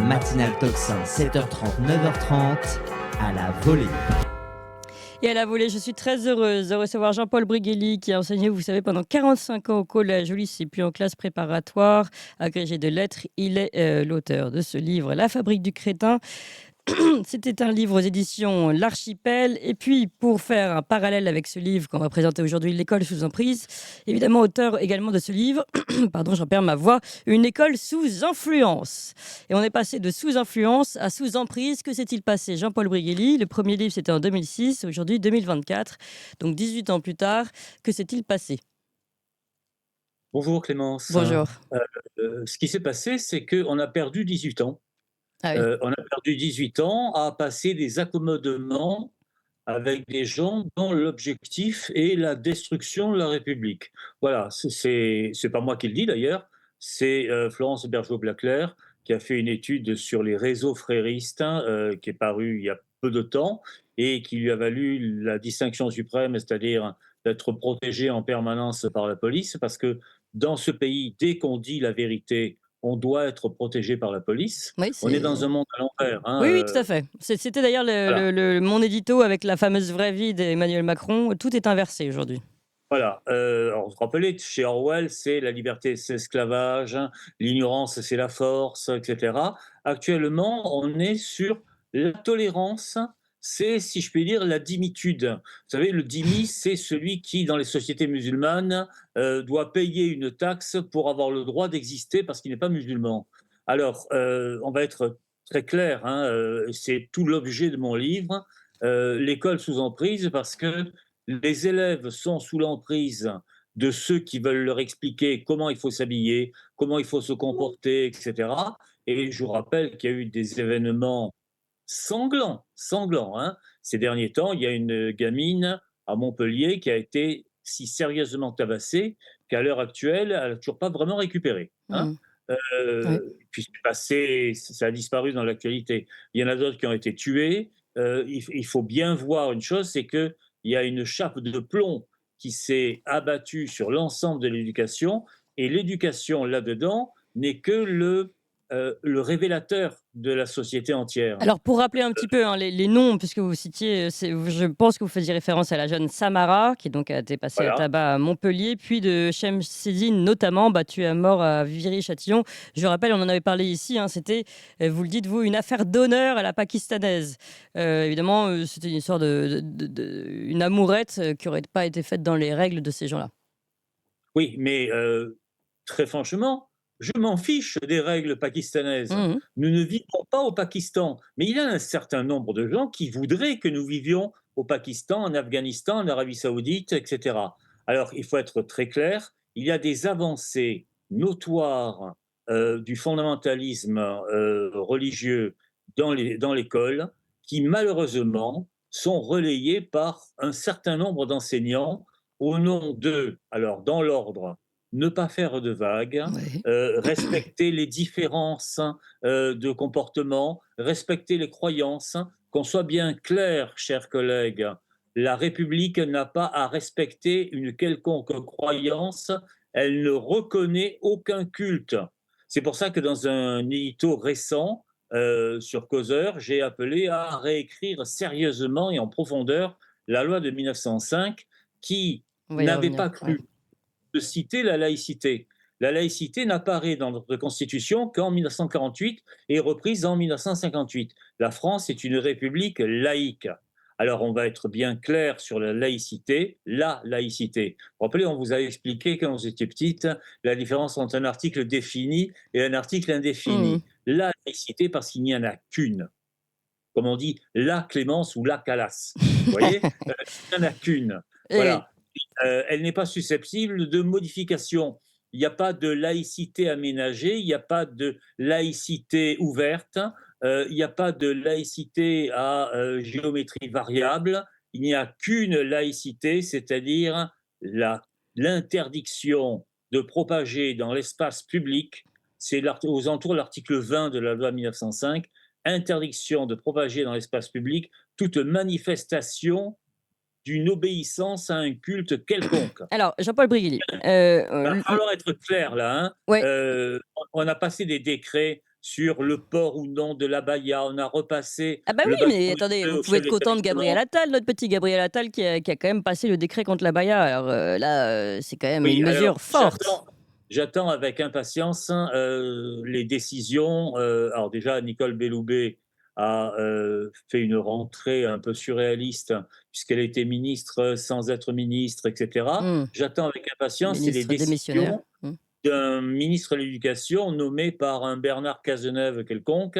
matinale Tocsin, 7h30, 9h30, à la volée. Et à la volée, je suis très heureuse de recevoir Jean-Paul Briguelli qui a enseigné, vous savez, pendant 45 ans au collège, au lycée, puis en classe préparatoire, agrégé de lettres. Il est l'auteur de ce livre, La fabrique du crétin. C'était un livre aux éditions L'Archipel. Et puis, pour faire un parallèle avec ce livre qu'on va présenter aujourd'hui, L'école sous emprise, évidemment, auteur également de ce livre, pardon, j'en perds ma voix, Une école sous influence. Et on est passé de sous influence à sous emprise. Que s'est-il passé, Jean-Paul Briguelli? Le premier livre, c'était en 2006, aujourd'hui 2024, donc 18 ans plus tard. Que s'est-il passé? Bonjour Clémence. Bonjour. Ce qui s'est passé, c'est qu'on a perdu 18 ans. Ah oui. On a perdu 18 ans à passer des accommodements avec des gens dont l'objectif est la destruction de la République. Voilà, c'est pas moi qui le dis d'ailleurs, c'est Florence Bergeau-Blaclair qui a fait une étude sur les réseaux fréristes, qui est parue il y a peu de temps et qui lui a valu la distinction suprême, c'est-à-dire d'être protégé en permanence par la police, parce que dans ce pays, dès qu'on dit la vérité, on doit être protégé par la police. Oui, On est c'est... dans un monde à l'envers, hein, Oui, oui, tout à fait. C'était d'ailleurs voilà. mon édito avec la fameuse vraie vie d'Emmanuel Macron. Tout est inversé aujourd'hui. Voilà, alors vous vous rappelez, chez Orwell, c'est la liberté, c'est l'esclavage, hein, l'ignorance, c'est la force, et cetera. Actuellement, on est sur la tolérance, c'est, si je puis dire, la dimitude. Vous savez, le dhimmi, c'est celui qui, dans les sociétés musulmanes, doit payer une taxe pour avoir le droit d'exister parce qu'il n'est pas musulman. Alors, on va être très clair, hein, c'est tout l'objet de mon livre, L'école sous emprise, parce que les élèves sont sous l'emprise de ceux qui veulent leur expliquer comment il faut s'habiller, comment il faut se comporter, etc. Et je vous rappelle qu'il y a eu des événements sanglants, hein. Ces derniers temps. Il y a une gamine à Montpellier qui a été si sérieusement tabassée qu'à l'heure actuelle, elle n'a toujours pas vraiment récupéré, hein. Hmm. Ouais. Puis c'est passé, ça a disparu dans l'actualité. Il y en a d'autres qui ont été tués. Il faut bien voir une chose, c'est qu'il y a une chape de plomb qui s'est abattue sur l'ensemble de l'éducation, et l'éducation là-dedans n'est que le révélateur de la société entière. Alors, pour rappeler un petit peu hein, les noms, puisque vous citiez, je pense que vous faisiez référence à la jeune Samara, qui donc a été passée à Voilà. tabac à Montpellier, puis de Shemseddine, notamment battu à mort à Viry-Châtillon. Je rappelle, on en avait parlé ici, hein, c'était, vous le dites, vous, une affaire d'honneur à la pakistanaise. Évidemment, c'était une histoire une amourette qui n'aurait pas été faite dans les règles de ces gens-là. Oui, mais très franchement, je m'en fiche des règles pakistanaises. Mhm. Nous ne vivons pas au Pakistan, mais il y a un certain nombre de gens qui voudraient que nous vivions au Pakistan, en Afghanistan, en Arabie Saoudite, etc. Alors, il faut être très clair, il y a des avancées notoires du fondamentalisme religieux dans l'école qui, malheureusement, sont relayées par un certain nombre d'enseignants au nom de, alors dans l'ordre, ne pas faire de vagues, Ouais. respecter les différences de comportement, respecter les croyances. Qu'on soit bien clair, chers collègues, la République n'a pas à respecter une quelconque croyance, elle ne reconnaît aucun culte. C'est pour ça que dans un édito récent sur Causeur, j'ai appelé à réécrire sérieusement et en profondeur la loi de 1905 qui On va y n'avait revenir. pas Ouais. cru de citer la laïcité. La laïcité n'apparaît dans notre Constitution qu'en 1948 et reprise en 1958. La France est une république laïque. Alors, on va être bien clair sur la laïcité. La laïcité. Vous vous rappelez, on vous a expliqué quand vous étiez petite la différence entre un article défini et un article Mhm. indéfini. La laïcité, parce qu'il n'y en a qu'une. Comme on dit, la Clémence ou la Calas. Vous voyez, il n'y en a qu'une. Et Voilà. Elle n'est pas susceptible de modification. Il n'y a pas de laïcité aménagée, il n'y a pas de laïcité ouverte, il n'y a pas de laïcité à géométrie variable, il n'y a qu'une laïcité, c'est-à-dire l'interdiction de propager dans l'espace public, c'est aux alentours de l'article 20 de la loi 1905, interdiction de propager dans l'espace public toute manifestation d'une obéissance à un culte quelconque. alors, Jean-Paul Briguelli, Il va falloir être clair là, hein. ouais. On a passé des décrets sur le port ou non de l'abaya. On a repassé Ah bah oui, le bâton mais de attendez, feu vous au pouvez chef être content de Gabriel d'établissement. Attal, notre petit Gabriel Attal qui a quand même passé le décret contre l'abaya. Alors là, c'est quand même une Oui, mesure alors forte. j'attends avec impatience, les décisions, alors déjà Nicole Belloubet a, fait une rentrée un peu surréaliste puisqu'elle était ministre, sans être ministre et cetera. Mmh. J'attends avec impatience, c'est les Ministre démissionnaire. décisions Mmh. d'un ministre de l'Éducation nommé par un Bernard Cazeneuve quelconque,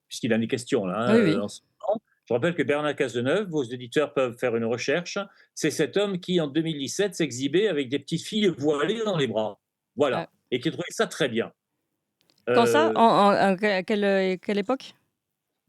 puisqu'il en est question là, Oui, oui. en ce moment. Je rappelle que Bernard Cazeneuve, vos éditeurs peuvent faire une recherche, c'est cet homme qui, en 2017, s'exhibait avec des petites filles voilées dans les bras. Ah. Voilà, et qui trouvait ça très bien. Quand ça? Heu, À quelle époque?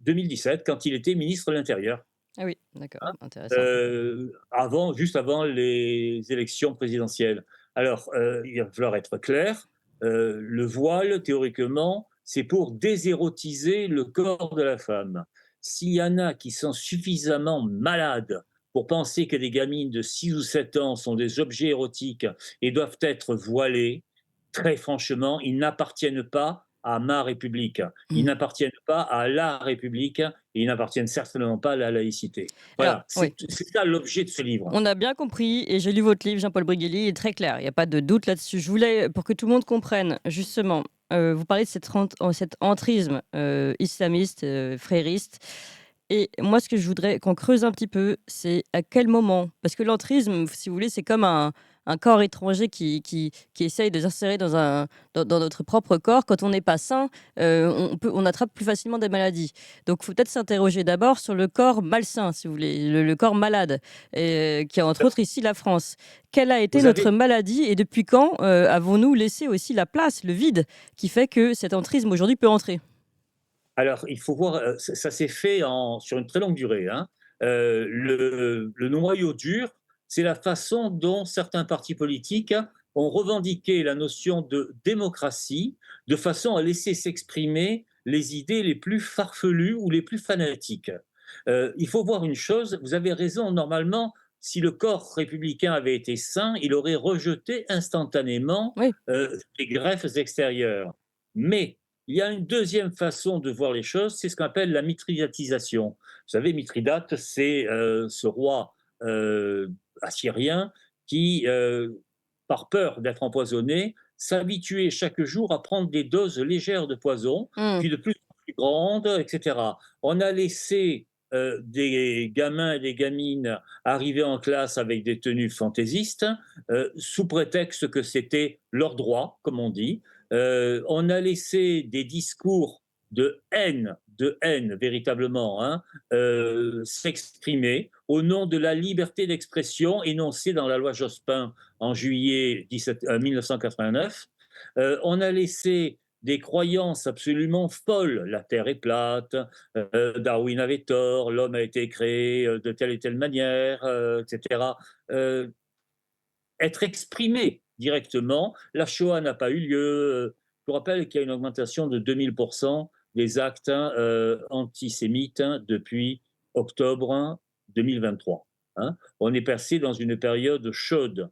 2017, quand il était ministre de l'Intérieur, Ah oui, d'accord, hein, intéressant. juste avant les élections présidentielles. Alors, il va falloir être clair, le voile, théoriquement, c'est pour désérotiser le corps de la femme. S'il y en a qui sont suffisamment malades pour penser que des gamines de 6 ou 7 ans sont des objets érotiques et doivent être voilées, très franchement, ils n'appartiennent pas à ma République. Ils Mmh. n'appartiennent pas à la République et ils n'appartiennent certainement pas à la laïcité. Alors Voilà, oui. c'est ça l'objet de ce livre. On a bien compris et j'ai lu votre livre, Jean-Paul Briguelli, il est très clair, il n'y a pas de doute là-dessus. Je voulais, pour que tout le monde comprenne, justement, vous parlez de cet entrisme islamiste, frériste. Et moi, ce que je voudrais qu'on creuse un petit peu, c'est à quel moment, parce que l'entrisme, si vous voulez, c'est comme un corps étranger qui essaye de s'insérer dans notre propre corps. Quand on n'est pas sain, on attrape plus facilement des maladies. Donc, il faut peut-être s'interroger d'abord sur le corps malsain, si vous voulez, le corps malade, qui est entre autres ici la France. Quelle a été Vous notre avez maladie et depuis quand avons-nous laissé aussi la place, le vide, qui fait que cet entrisme aujourd'hui peut entrer? Alors, il faut voir, ça s'est fait sur une très longue durée, hein. Le noyau dur, c'est la façon dont certains partis politiques ont revendiqué la notion de démocratie, de façon à laisser s'exprimer les idées les plus farfelues ou les plus fanatiques. Il faut voir une chose, vous avez raison, normalement, si le corps républicain avait été sain, il aurait rejeté instantanément, Oui. les greffes extérieures. Mais il y a une deuxième façon de voir les choses, c'est ce qu'on appelle la mitridatisation. Vous savez, Mithridate, c'est ce roi assyrien qui, par peur d'être empoisonné, s'habituait chaque jour à prendre des doses légères de poison, Mmh. puis de plus en plus grandes, etc. On a laissé des gamins et des gamines arriver en classe avec des tenues fantaisistes, sous prétexte que c'était leur droit, comme on dit. On a laissé des discours de haine véritablement, hein, s'exprimer au nom de la liberté d'expression énoncée dans la loi Jospin en juillet 1989. On a laissé des croyances absolument folles, la Terre est plate, Darwin avait tort, l'homme a été créé de telle et telle manière, etc., euh, être exprimées directement. La Shoah n'a pas eu lieu. Je vous rappelle qu'il y a une augmentation de 2000% des actes antisémites depuis octobre 2023. Hein. On est passé dans une période chaude.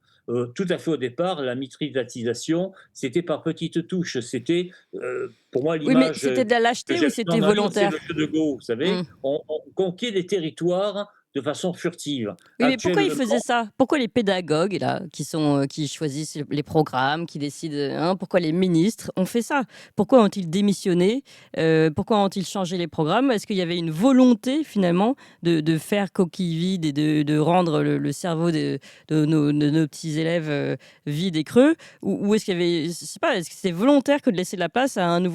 Tout à fait au départ, la mitridatisation, c'était par petites touches. C'était, pour moi, Oui, mais l'image c'était de la que lâcheté ou j'aime bien c'était dans un livre, c'est volontaire? le jeu de Go. Vous Mmh. savez, on conquiert des territoires de façon furtive. Oui, mais pourquoi ils faisaient Actuellement, ça? Pourquoi les pédagogues là, qui choisissent les programmes, qui décident, hein, pourquoi les ministres ont fait ça? Pourquoi ont-ils démissionné? Pourquoi ont-ils changé les programmes? Est-ce qu'il y avait une volonté finalement de faire coquille vide et de rendre le cerveau de nos petits élèves, vide et creux? Ou est-ce qu'il y avait, je sais pas, est-ce que c'était volontaire que de laisser la place à une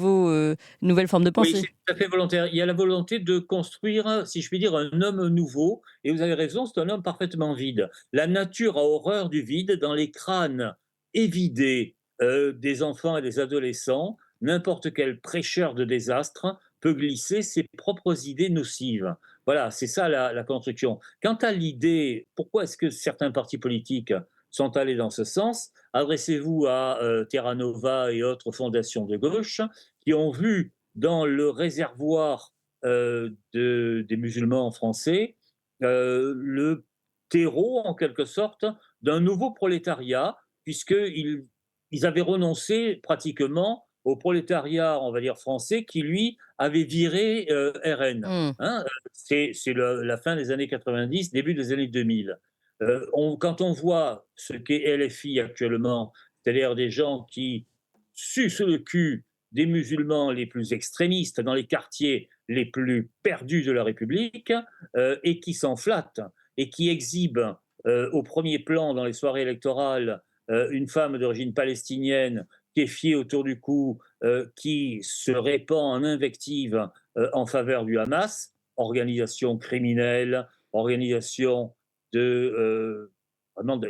nouvelle forme de oui, pensée? c'est tout à fait volontaire. Il y a la volonté de construire, si je puis dire, un homme nouveau et vous avez raison, c'est un homme parfaitement vide. La nature a horreur du vide dans les crânes évidés, des enfants et des adolescents. N'importe quel prêcheur de désastre peut glisser ses propres idées nocives. Voilà, c'est ça la construction. Quant à l'idée, pourquoi est-ce que certains partis politiques sont allés dans ce sens? Adressez-vous à, Terra Nova et autres fondations de gauche qui ont vu dans le réservoir des musulmans français le terreau, en quelque sorte, d'un nouveau prolétariat, puisqu'ils avaient renoncé pratiquement au prolétariat, on va dire français, qui lui avait viré RN. Mmh. Hein. C'est la fin des années 90, début des années 2000. Quand on voit ce qu'est LFI actuellement, c'est-à-dire des gens qui sucent le cul des musulmans les plus extrémistes dans les quartiers les plus perdus de la République et qui s'en flattent et qui exhibent au premier plan dans les soirées électorales une femme d'origine palestinienne fiée autour du cou, qui se répand en invective en faveur du Hamas, organisation criminelle, organisation de vraiment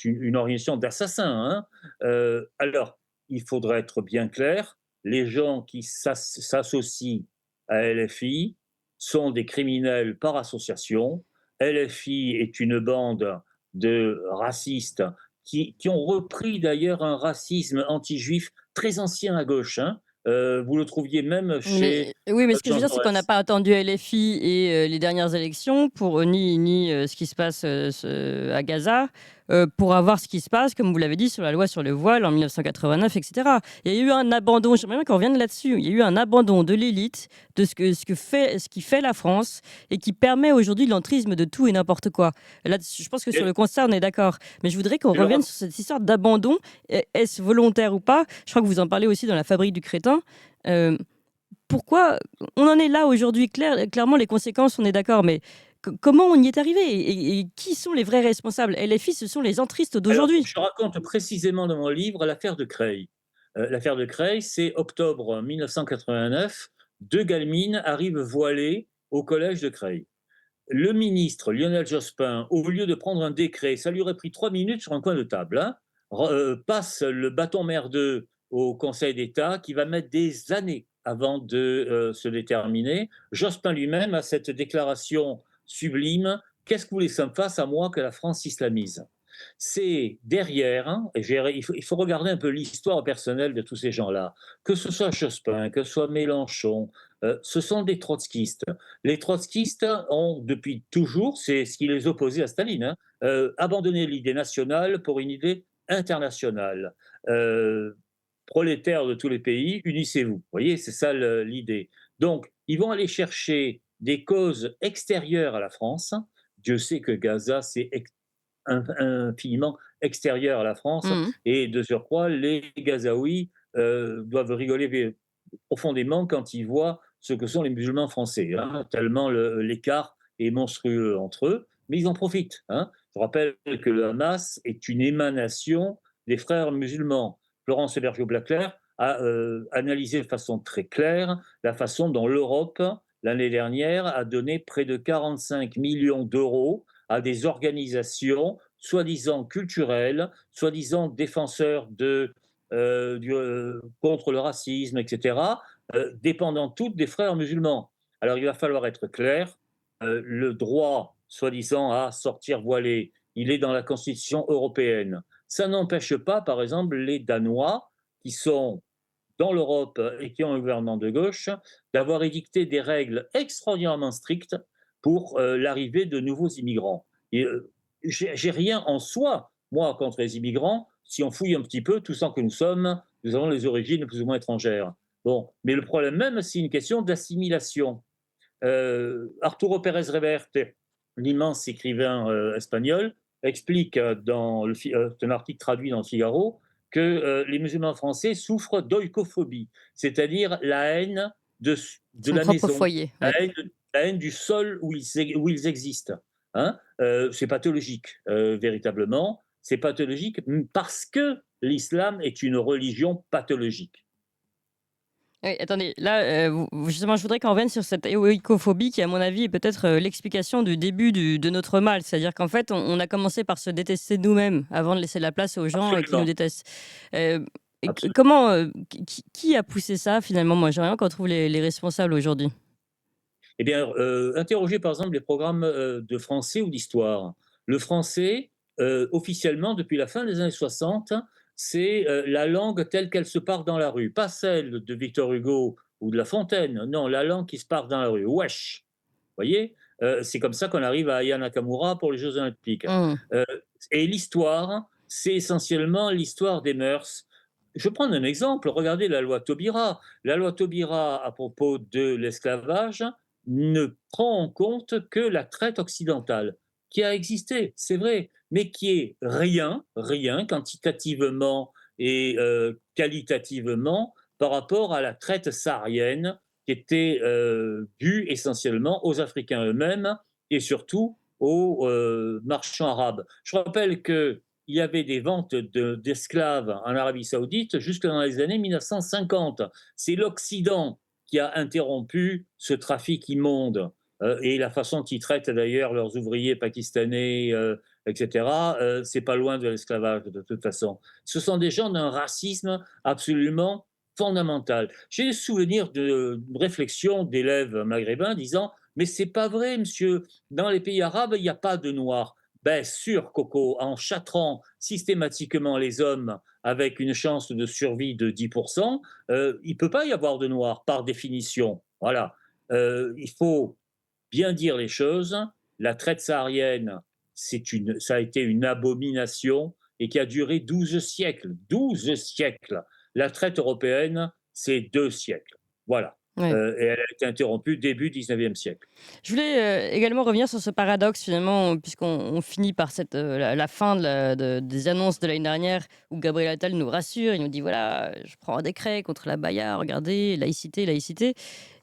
une organisation d'assassins. Hein. Alors, il faudrait être bien clair, les gens qui s'associent à LFI sont des criminels par association. LFI est une bande de racistes qui ont repris d'ailleurs un racisme anti-juif très ancien à gauche. Hein. Vous le trouviez même chez Mais oui, mais ce que je veux Jean dire, c'est qu'on n'a Jaurès. pas attendu LFI et les dernières élections pour ni ce qui se passe à Gaza pour avoir ce qui se passe, comme vous l'avez dit, sur la loi sur le voile en 1989, etc. Il y a eu un abandon. J'aimerais bien qu'on revienne là-dessus. Il y a eu un abandon de l'élite de ce qui fait la France et qui permet aujourd'hui l'entrisme de tout et n'importe quoi. Là, je pense que sur Et, le constat, on est d'accord. Mais je voudrais qu'on et le revienne rap- sur cette histoire d'abandon. Est-ce volontaire ou pas? Je crois que vous en parlez aussi dans La Fabrique du crétin. Euh, Pourquoi on en est là aujourd'hui? Clairement, les conséquences, on est d'accord, mais comment on y est arrivé et qui sont les vrais responsables? LFI, ce sont les entristes Alors, d'aujourd'hui. je raconte précisément dans mon livre l'affaire de Creil. L'affaire de Creil, c'est octobre 1989. Deux gamines arrivent voilées au collège de Creil. Le ministre Lionel Jospin, au lieu de prendre un décret, ça lui aurait pris 3 minutes sur un coin de table, hein, passe le bâton merdeux au Conseil d'État qui va mettre des années avant de se déterminer. Jospin lui-même a cette déclaration sublime: qu'est-ce que vous voulez que ça me fasse à moi que la France islamise? C'est derrière, hein, il faut regarder un peu l'histoire personnelle de tous ces gens-là, que ce soit Jospin, que ce soit Mélenchon, ce sont des trotskistes. Les trotskistes ont depuis toujours, c'est ce qui les opposait à Staline, hein, abandonné l'idée nationale pour une idée internationale. Euh, Prolétaires de tous les pays, unissez-vous. Vous voyez, c'est ça l'idée. Donc, ils vont aller chercher des causes extérieures à la France. Dieu sait que Gaza, c'est infiniment extérieur à la France. Mhm. Et de surcroît, les Gazaouis doivent rigoler profondément quand ils voient ce que sont les musulmans français, hein, tellement l'écart est monstrueux entre eux, mais ils en profitent. Hein. Je rappelle que le Hamas est une émanation des frères musulmans. Florence Bergeau-Blaclair a analysé de façon très claire la façon dont l'Europe, l'année dernière, a donné près de 45 millions d'euros à des organisations soi-disant culturelles, soi-disant défenseurs contre le racisme, etc., dépendant toutes des frères musulmans. Alors il va falloir être clair, le droit, soi-disant, à sortir voilé, il est dans la Constitution européenne. Ça n'empêche pas, par exemple, les Danois, qui sont dans l'Europe et qui ont un gouvernement de gauche, d'avoir édicté des règles extraordinairement strictes pour l'arrivée de nouveaux immigrants. Et, j'ai rien en soi, moi, contre les immigrants. Si on fouille un petit peu, tout sent que nous avons les origines plus ou moins étrangères. Bon, mais le problème même, c'est une question d'assimilation. Arturo Pérez Reverte, l'immense écrivain espagnol, explique un article traduit dans le Figaro que les musulmans français souffrent d'oïkophobie, c'est-à-dire la haine de Son la propre maison, foyer. Ouais. la haine du sol où ils existent. Hein. C'est pathologique, véritablement. C'est pathologique parce que l'islam est une religion pathologique. Oui, attendez, là, justement, je voudrais qu'on revienne sur cette éoïcophobie qui, à mon avis, est peut-être l'explication du début de notre mal. C'est-à-dire qu'en fait, on a commencé par se détester nous-mêmes avant de laisser la place aux gens qui nous Absolument. détestent. Euh, Absolument. comment, qui a poussé ça finalement? Moi, j'aimerais bien qu'on trouve les responsables aujourd'hui. Eh bien, interrogez par exemple les programmes de français ou d'histoire. Le français, officiellement, depuis la fin des années 60, c'est la langue telle qu'elle se parle dans la rue, pas celle de Victor Hugo ou de La Fontaine, non, la langue qui se parle dans la rue. Wesh! Vous voyez. C'est comme ça qu'on arrive à Aya Nakamura pour les Jeux Olympiques. Mmh. Euh, et l'histoire, c'est essentiellement l'histoire des mœurs. Je prends un exemple, regardez la loi Taubira. La loi Taubira, à propos de l'esclavage, ne prend en compte que la traite occidentale, qui a existé, c'est vrai, mais qui est rien quantitativement et qualitativement par rapport à la traite saharienne qui était due essentiellement aux Africains eux-mêmes et surtout aux marchands arabes. Je rappelle que il y avait des ventes d'esclaves en Arabie Saoudite jusque dans les années 1950. C'est l'Occident qui a interrompu ce trafic immonde et la façon qu'ils traitent d'ailleurs leurs ouvriers pakistanais, etc. C'est pas loin de l'esclavage de toute façon. Ce sont des gens d'un racisme absolument fondamental. J'ai le souvenir de réflexions d'élèves maghrébins disant mais c'est pas vrai, monsieur. Dans les pays arabes, il n'y a pas de noirs. Ben sûr, Coco, en châtrant systématiquement les hommes avec une chance de survie de 10%, il ne peut pas y avoir de noirs, par définition. Voilà. Il faut bien dire les choses. La traite saharienne, ça a été une abomination et qui a duré 12 siècles. 12 siècles. La traite européenne, c'est 2 siècles. Voilà. Ouais. Et elle a été interrompue début 19e siècle. Je voulais également revenir sur ce paradoxe finalement, puisqu'on finit par la fin des annonces de l'année dernière où Gabriel Attal nous rassure, il nous dit voilà, je prends un décret contre la baya, regardez, laïcité, laïcité.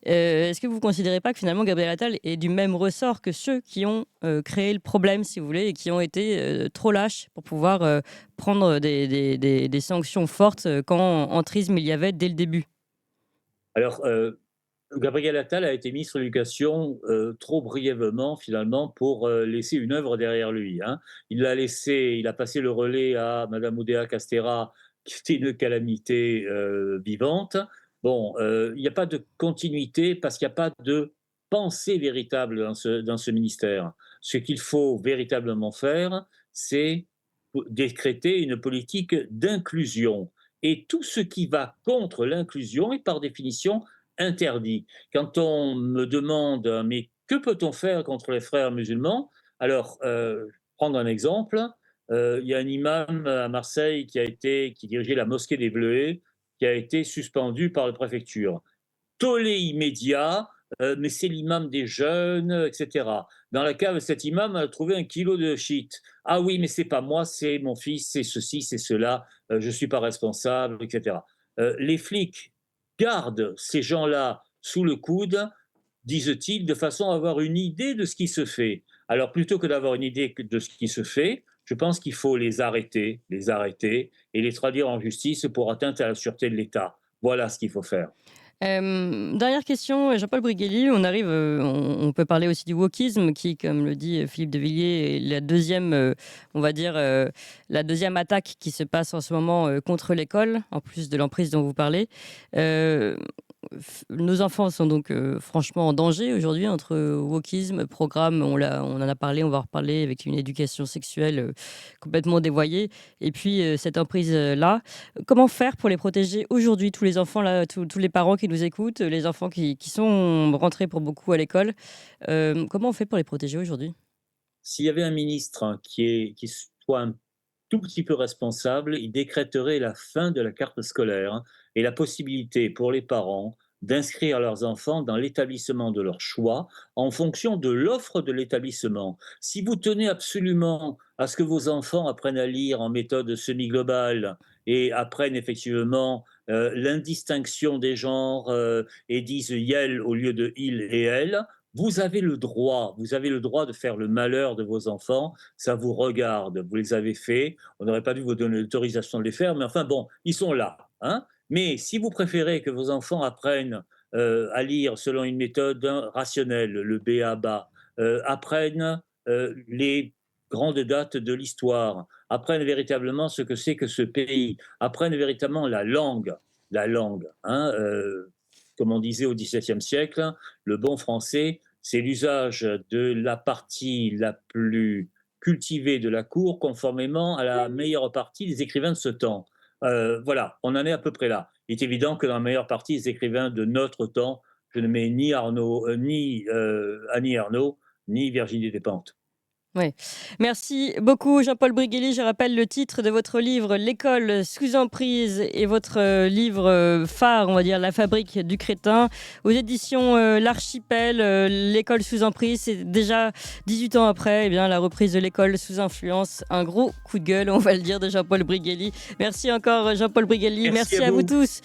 Est-ce que vous ne considérez pas que finalement Gabriel Attal est du même ressort que ceux qui ont créé le problème, si vous voulez, et qui ont été trop lâches pour pouvoir prendre des sanctions fortes quand entrisme il y avait dès le début? Alors, Gabriel Attal a été ministre de l'Éducation trop brièvement finalement pour laisser une œuvre derrière lui. Hein. Il a passé le relais à Madame Oudéa Castéra, qui était une calamité vivante. Bon, il n'y a pas de continuité parce qu'il n'y a pas de pensée véritable dans ce ministère. Ce qu'il faut véritablement faire, c'est décréter une politique d'inclusion. Et tout ce qui va contre l'inclusion est par définition interdit. Quand on me demande, mais que peut-on faire contre les frères musulmans? Alors, prendre un exemple, il y a un imam à Marseille qui dirigeait la mosquée des Bleuets, qui a été suspendu par la préfecture. Tollé immédiat, mais c'est l'imam des jeunes, etc. Dans la cave, cet imam a trouvé 1 kilo de shit. Ah oui, mais c'est pas moi, c'est mon fils, c'est ceci, c'est cela, je suis pas responsable, etc. Les flics gardent ces gens-là sous le coude, disent-ils, de façon à avoir une idée de ce qui se fait. Alors plutôt que d'avoir une idée de ce qui se fait, je pense qu'il faut les arrêter et les traduire en justice pour atteinte à la sûreté de l'État. Voilà ce qu'il faut faire. Dernière question, Jean-Paul Briguelli, on arrive, on peut parler aussi du wokisme qui, comme le dit Philippe de Villiers, est la deuxième, on va dire, la deuxième attaque qui se passe en ce moment contre l'école, en plus de l'emprise dont vous parlez. Euh, Nos enfants sont donc franchement en danger aujourd'hui entre wokisme, programme, on en a parlé, on va en reparler avec une éducation sexuelle complètement dévoyée, et puis cette emprise-là. Comment faire pour les protéger aujourd'hui, tous les enfants, là, tous les parents qui nous écoutent, les enfants qui sont rentrés pour beaucoup à l'école, comment on fait pour les protéger aujourd'hui? S'il y avait un ministre qui soit un tout petit peu responsable, il décréterait la fin de la carte scolaire et la possibilité pour les parents d'inscrire leurs enfants dans l'établissement de leur choix en fonction de l'offre de l'établissement. Si vous tenez absolument à ce que vos enfants apprennent à lire en méthode semi-globale et apprennent effectivement l'indistinction des genres et disent yel au lieu de il et elle, vous avez le droit de faire le malheur de vos enfants, ça vous regarde, vous les avez faits, on n'aurait pas dû vous donner l'autorisation de les faire, mais enfin bon, ils sont là. Hein. Mais si vous préférez que vos enfants apprennent à lire selon une méthode rationnelle, le B.A.-ba, apprennent les grandes dates de l'histoire, apprennent véritablement ce que c'est que ce pays, apprennent véritablement la langue, hein, comme on disait au XVIIe siècle, le bon français, c'est l'usage de la partie la plus cultivée de la cour, conformément à la meilleure partie des écrivains de ce temps. Voilà, on en est à peu près là. Il est évident que dans la meilleure partie des écrivains de notre temps, je ne mets ni Arnaud, ni Annie Ernaux, ni Virginie Despentes. Ouais. Merci beaucoup Jean-Paul Briguely. Je rappelle le titre de votre livre L'école sous emprise et votre livre phare, on va dire La fabrique du crétin, aux éditions L'Archipel. L'école sous emprise, c'est déjà 18 ans après, eh bien, la reprise de l'école sous influence. Un gros coup de gueule, on va le dire, de Jean-Paul Briguely. Merci encore Jean-Paul Briguely. Merci Merci à à vous vous. tous